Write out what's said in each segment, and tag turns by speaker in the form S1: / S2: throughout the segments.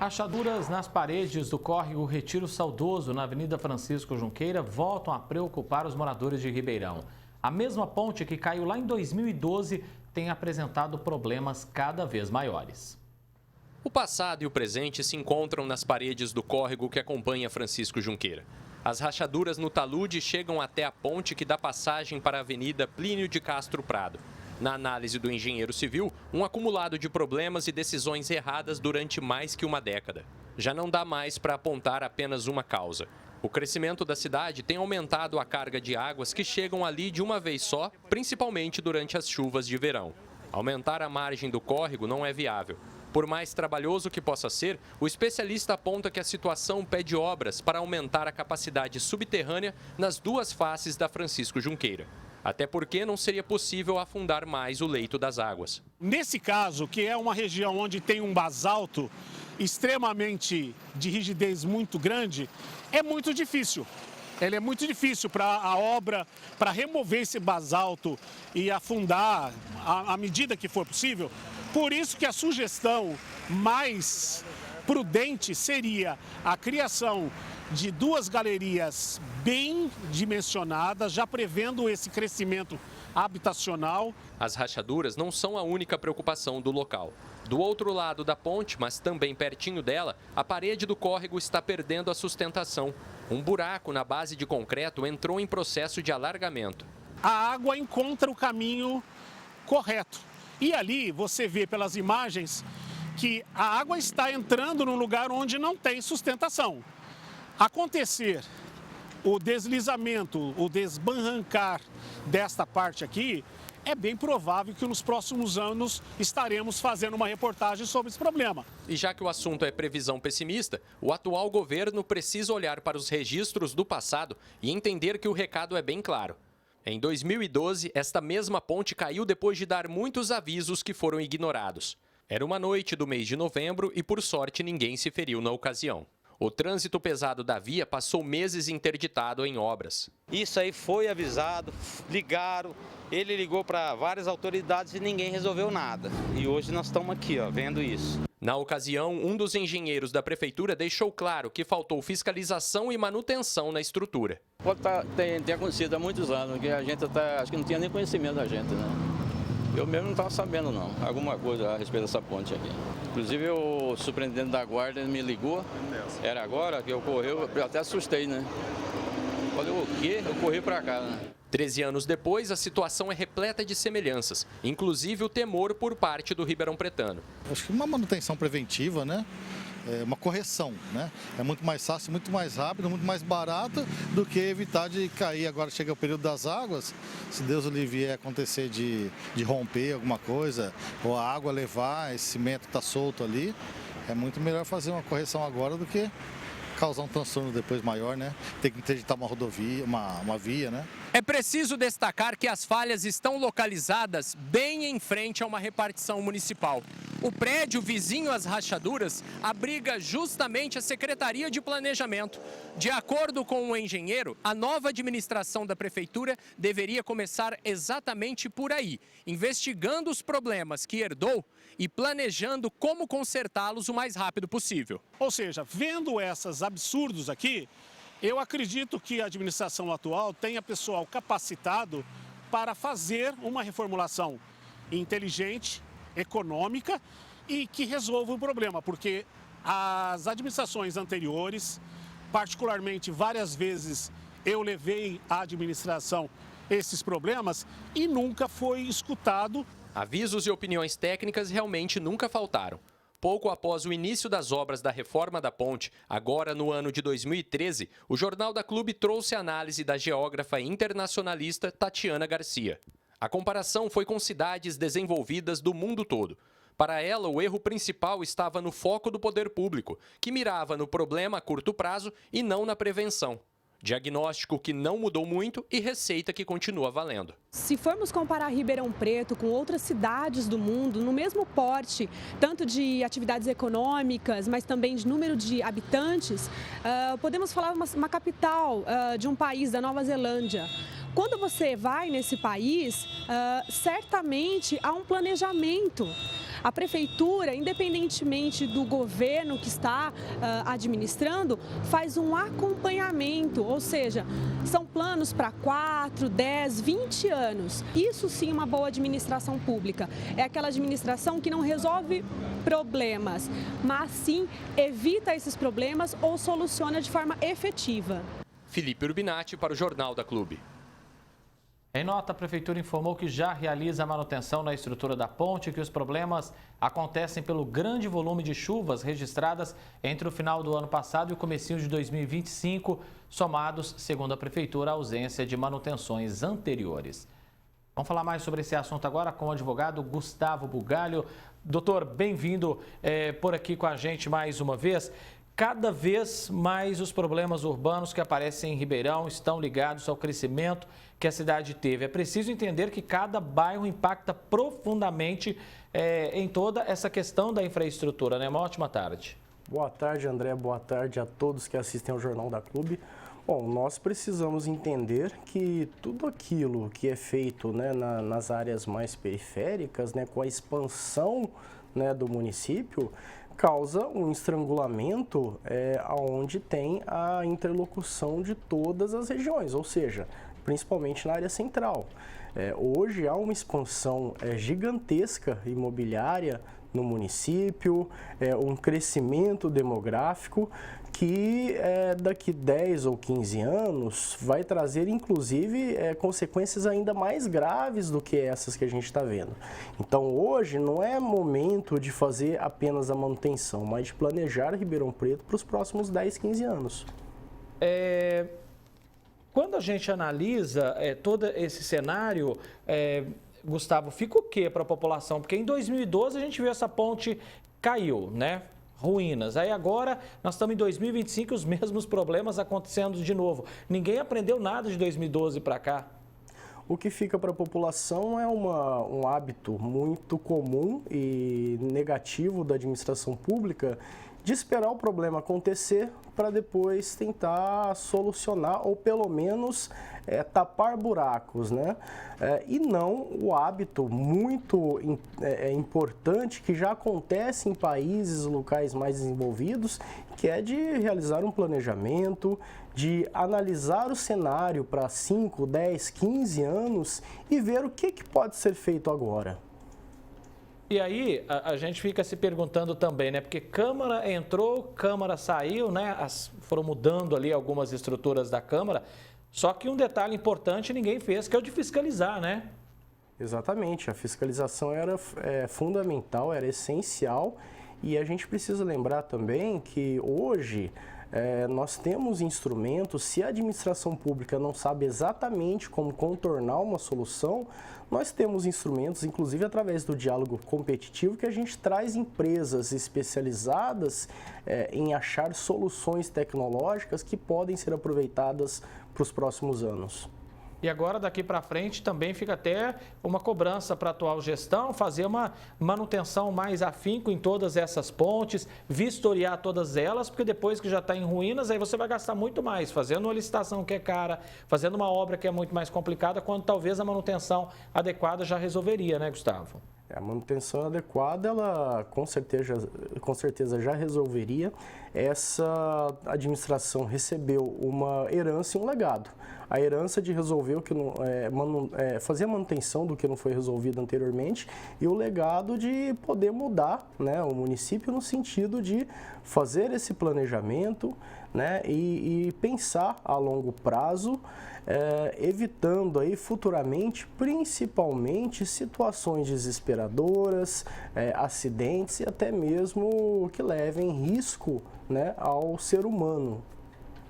S1: Rachaduras nas paredes do córrego Retiro Saudoso, na Avenida Francisco Junqueira, voltam a preocupar os moradores de Ribeirão. A mesma ponte que caiu lá em 2012 tem apresentado problemas cada vez maiores.
S2: O passado e o presente se encontram nas paredes do córrego que acompanha Francisco Junqueira. As rachaduras no talude chegam até a ponte que dá passagem para a Avenida Plínio de Castro Prado. Na análise do engenheiro civil, um acumulado de problemas e decisões erradas durante mais que uma década. Já não dá mais para apontar apenas uma causa. O crescimento da cidade tem aumentado a carga de águas que chegam ali de uma vez só, principalmente durante as chuvas de verão. Aumentar a margem do córrego não é viável. Por mais trabalhoso que possa ser, o especialista aponta que a situação pede obras para aumentar a capacidade subterrânea nas duas faces da Francisco Junqueira. Até porque não seria possível afundar mais o leito das águas.
S3: Nesse caso, que é uma região onde tem um basalto extremamente de rigidez muito grande, é muito difícil. Ele é muito difícil para a obra, para remover esse basalto e afundar à medida que for possível. Por isso que a sugestão mais prudente seria a criação de duas galerias bem dimensionadas, já prevendo esse crescimento habitacional.
S2: As rachaduras não são a única preocupação do local. Do outro lado da ponte, mas também pertinho dela, a parede do córrego está perdendo a sustentação. Um buraco na base de concreto entrou em processo de alargamento.
S3: A água encontra o caminho correto. E ali você vê pelas imagens que a água está entrando num lugar onde não tem sustentação. Acontecer o deslizamento, o desbarrancar desta parte aqui, é bem provável que nos próximos anos estaremos fazendo uma reportagem sobre esse problema.
S2: E já que o assunto é previsão pessimista, o atual governo precisa olhar para os registros do passado e entender que o recado é bem claro. Em 2012, esta mesma ponte caiu depois de dar muitos avisos que foram ignorados. Era uma noite do mês de novembro e, por sorte, ninguém se feriu na ocasião. O trânsito pesado da via passou meses interditado em obras.
S4: Isso aí foi avisado, ligaram, ele ligou para várias autoridades e ninguém resolveu nada. E hoje nós estamos aqui, vendo isso.
S2: Na ocasião, um dos engenheiros da prefeitura deixou claro que faltou fiscalização e manutenção na estrutura.
S5: Pode ter acontecido há muitos anos, que a gente acho que não tinha nem conhecimento da gente, né? Eu mesmo não estava sabendo, não, alguma coisa a respeito dessa ponte aqui. Inclusive, o superintendente da guarda me ligou, era agora que ocorreu, eu até assustei, né? Falei, o quê? Eu corri para cá, né?
S2: 13 anos depois, a situação é repleta de semelhanças, inclusive o temor por parte do Ribeirão Pretano.
S6: Acho que uma manutenção preventiva, né? Uma correção, né? É muito mais fácil, muito mais rápido, muito mais barato do que evitar de cair. Agora chega o período das águas, se Deus o livre vier acontecer de romper alguma coisa, ou a água levar, esse cimento está solto ali, é muito melhor fazer uma correção agora do que causar um transtorno depois maior, né? Tem que interditar uma rodovia, uma via, né?
S2: É preciso destacar que as falhas estão localizadas bem em frente a uma repartição municipal. O prédio vizinho às rachaduras abriga justamente a Secretaria de Planejamento. De acordo com o engenheiro, a nova administração da prefeitura deveria começar exatamente por aí, investigando os problemas que herdou e planejando como consertá-los o mais rápido possível.
S3: Ou seja, vendo esses absurdos aqui, eu acredito que a administração atual tenha pessoal capacitado para fazer uma reformulação inteligente, econômica e que resolva o problema, porque as administrações anteriores, particularmente várias vezes eu levei à administração esses problemas e nunca foi escutado.
S2: Avisos e opiniões técnicas realmente nunca faltaram. Pouco após o início das obras da reforma da ponte, agora no ano de 2013, o Jornal da Clube trouxe a análise da geógrafa internacionalista Tatiana Garcia. A comparação foi com cidades desenvolvidas do mundo todo. Para ela, o erro principal estava no foco do poder público, que mirava no problema a curto prazo e não na prevenção. Diagnóstico que não mudou muito e receita que continua valendo.
S7: Se formos comparar Ribeirão Preto com outras cidades do mundo, no mesmo porte, tanto de atividades econômicas, mas também de número de habitantes, podemos falar uma capital de um país, da Nova Zelândia. Quando você vai nesse país, certamente há um planejamento. A prefeitura, independentemente do governo que está administrando, faz um acompanhamento, ou seja, são planos para 4, 10, 20 anos. Isso sim é uma boa administração pública. É aquela administração que não resolve problemas, mas sim evita esses problemas ou soluciona de forma efetiva.
S2: Felipe Urbinati para o Jornal da Clube.
S1: Em nota, a Prefeitura informou que já realiza a manutenção na estrutura da ponte e que os problemas acontecem pelo grande volume de chuvas registradas entre o final do ano passado e o comecinho de 2025, somados, segundo a Prefeitura, à ausência de manutenções anteriores. Vamos falar mais sobre esse assunto agora com o advogado Gustavo Bugalho. Doutor, bem-vindo por aqui com a gente mais uma vez. Cada vez mais os problemas urbanos que aparecem em Ribeirão estão ligados ao crescimento que a cidade teve. É preciso entender que cada bairro impacta profundamente em toda essa questão da infraestrutura, né? Uma ótima tarde.
S8: Boa tarde, André. Boa tarde a todos que assistem ao Jornal da Clube. Bom, nós precisamos entender que tudo aquilo que é feito, né, nas áreas mais periféricas, né, com a expansão, né, do município, causa um estrangulamento onde tem a interlocução de todas as regiões, ou seja, principalmente na área central. Hoje há uma expansão gigantesca imobiliária no município, um crescimento demográfico que daqui 10 ou 15 anos vai trazer, inclusive, consequências ainda mais graves do que essas que a gente está vendo. Então, hoje não é momento de fazer apenas a manutenção, mas de planejar Ribeirão Preto para os próximos 10, 15 anos.
S1: Quando a gente analisa todo esse cenário, Gustavo, fica o quê para a população? Porque em 2012 a gente viu essa ponte caiu, né? Ruínas. Aí agora nós estamos em 2025 e os mesmos problemas acontecendo de novo. Ninguém aprendeu nada de 2012 para cá.
S8: O que fica para a população é um hábito muito comum e negativo da administração pública de esperar o problema acontecer para depois tentar solucionar ou pelo menos tapar buracos, né? E não o hábito muito importante que já acontece em países, locais mais desenvolvidos, que é de realizar um planejamento, de analisar o cenário para 5, 10, 15 anos e ver o que pode ser feito agora.
S1: E aí, a gente fica se perguntando também, né? Porque Câmara entrou, Câmara saiu, né? Foram mudando ali algumas estruturas da Câmara. Só que um detalhe importante ninguém fez, que é o de fiscalizar, né?
S8: Exatamente. A fiscalização era fundamental, era essencial. E a gente precisa lembrar também que hoje nós temos instrumentos, se a administração pública não sabe exatamente como contornar uma solução, nós temos instrumentos, inclusive através do diálogo competitivo, que a gente traz empresas especializadas em achar soluções tecnológicas que podem ser aproveitadas para os próximos anos.
S1: E agora, daqui para frente, também fica até uma cobrança para a atual gestão, fazer uma manutenção mais afinco em todas essas pontes, vistoriar todas elas, porque depois que já está em ruínas, aí você vai gastar muito mais, fazendo uma licitação que é cara, fazendo uma obra que é muito mais complicada, quando talvez a manutenção adequada já resolveria, né, Gustavo?
S8: A manutenção adequada, ela com certeza já resolveria. Essa administração recebeu uma herança e um legado. A herança de resolver o que não, fazer a manutenção do que não foi resolvido anteriormente e o legado de poder mudar, né, o município no sentido de fazer esse planejamento, né, e pensar a longo prazo, evitando aí futuramente, principalmente, situações desesperadoras, acidentes e até mesmo que levem risco, né, ao ser humano.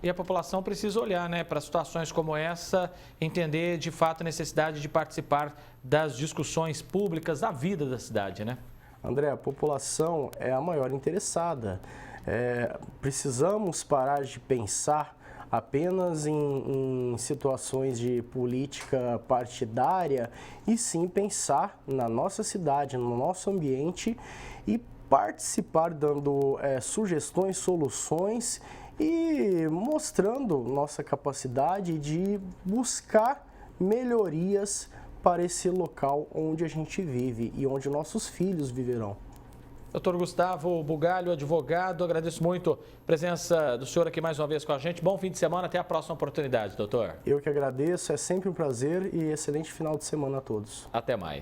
S1: E a população precisa olhar, né, para situações como essa, entender de fato a necessidade de participar das discussões públicas da vida da cidade, né?
S8: André, a população é a maior interessada. Precisamos parar de pensar apenas em situações de política partidária e sim pensar na nossa cidade, no nosso ambiente e participar dando sugestões, soluções e mostrando nossa capacidade de buscar melhorias para esse local onde a gente vive e onde nossos filhos viverão.
S1: Doutor Gustavo Bugalho, advogado, agradeço muito a presença do senhor aqui mais uma vez com a gente. Bom fim de semana, até a próxima oportunidade, doutor.
S8: Eu que agradeço, é sempre um prazer e excelente final de semana a todos.
S1: Até mais.